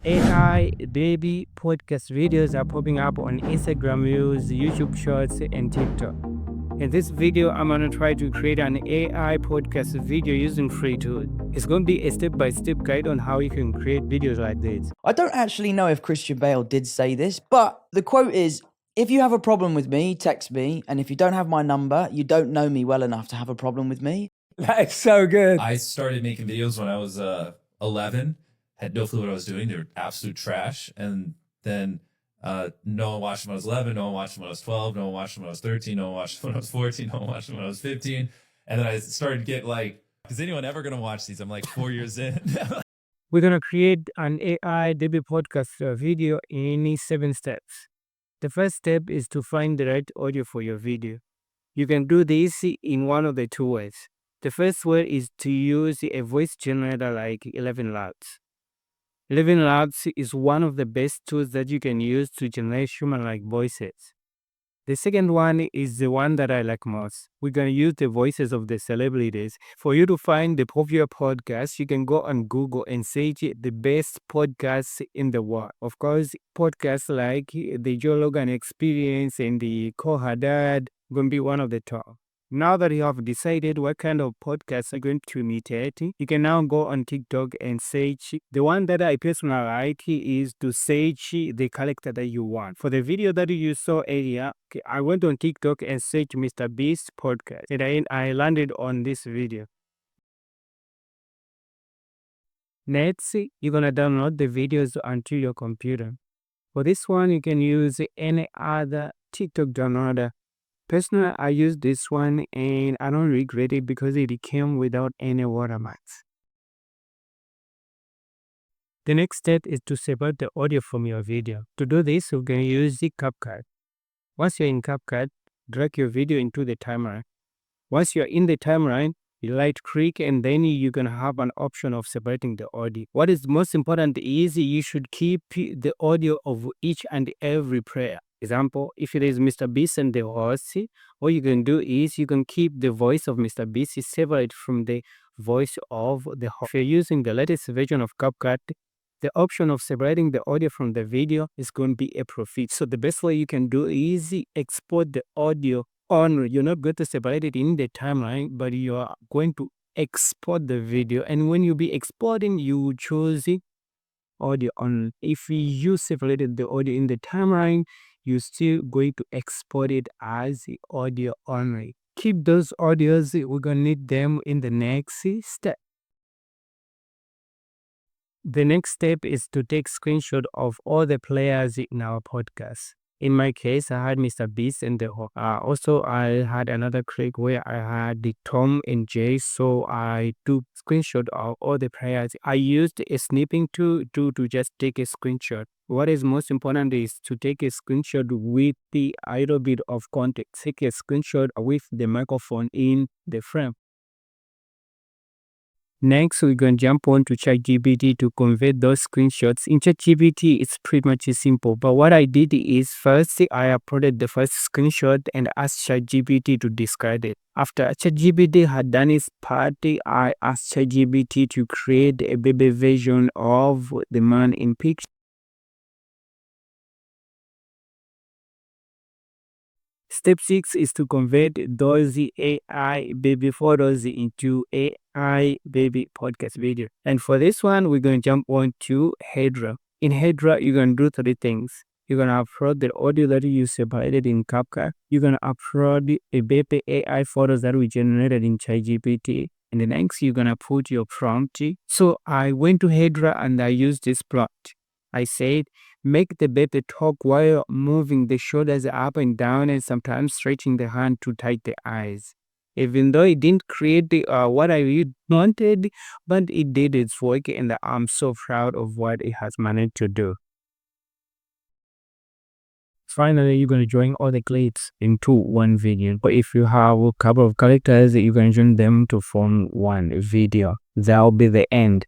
AI baby podcast videos are popping up on Instagram Reels, YouTube Shorts, and TikTok. In this video, I'm gonna try to create an AI podcast video using free tools. It's gonna be a step-by-step guide on how you can create videos like this. I don't actually know if Christian Bale did say this, but the quote is, if you have a problem with me, text me, and if you don't have my number, you don't know me well enough to have a problem with me. That's so good. I started making videos when I was 11, had no clue what I was doing. They were absolute trash. And then no one watched them when I was 11, no one watched them when I was 12, no one watched them when I was 13, no one watched them when I was 14, no one watched them when I was 15. And then I started to get like, is anyone ever going to watch these? I'm like 4 years in. We're gonna create an AI baby podcast video in 7 steps. The first step is to find the right audio for your video. You can do this in one of the two ways. The first way is to use a voice generator like 11 Labs. 11 Labs is one of the best tools that you can use to generate human-like voices. The second one is the one that I like most. We're going to use the voices of the celebrities. For you to find the popular podcast, you can go on Google and search the best podcasts in the world. Of course, podcasts like the Joe Rogan Experience and the Kohadad going to be one of the top. Now that you have decided what kind of podcasts are going to imitate, you can now go on TikTok and search. The one that I personally like is to search the character that you want. For the video that you saw earlier, I went on TikTok and searched Mr. Beast podcast, and I landed on this video. Next, you're going to download the videos onto your computer. For this one, you can use any other TikTok downloader. Personally, I use this one and I don't regret it because it came without any watermarks. The next step is to separate the audio from your video. To do this, you can use the CapCut. Once you're in CapCut, drag your video into the timeline. Once you're in the timeline, you right click and then you're going to have an option of separating the audio. What is most important is you should keep the audio of each and every player. Example, if it is Mr. Beast and the host, what you can do is you can keep the voice of Mr. Beast separate from the voice of the host. If you're using the latest version of CapCut, the option of separating the audio from the video is going to be a profit. So the best way you can do is export the audio on. You're not going to separate it in the timeline, but you are going to export the video. And when you be exporting, you choose audio on. If you separated the audio in the timeline, you're still going to export it as the audio only. Keep those audios, we're going to need them in the next step. The next step is to take screenshot of all the players in our podcast. In my case, I had Mr. Beast and the also I had another clip where I had the Tom and Jay, so I took screenshot of all the players. I used a snipping tool to just take a screenshot. What is most important is to take a screenshot with the little bit of context. Take a screenshot with the microphone in the frame. Next, we're going to jump on to ChatGPT to convert those screenshots. In ChatGPT, it's pretty much simple. But what I did is first, I uploaded the first screenshot and asked ChatGPT to describe it. After ChatGPT had done its part, I asked ChatGPT to create a baby version of the man in picture. Step 6 is to convert those AI baby photos into AI baby podcast video. And for this one, we're going to jump on to Hydra. In Hydra, you're going to do 3 things. You're going to upload the audio that you separated in CapCut. You're going to upload a baby AI photos that we generated in ChatGPT. And the next, you're going to put your prompt. So I went to Hydra and I used this prompt. I said, make the baby talk while moving the shoulders up and down and sometimes stretching the hand to tight the eyes. Even though it didn't create what I really wanted, but it did its work and I'm so proud of what it has managed to do. Finally, you're going to join all the clips into one video. But if you have a couple of characters, you can join them to form one video. That'll be the end.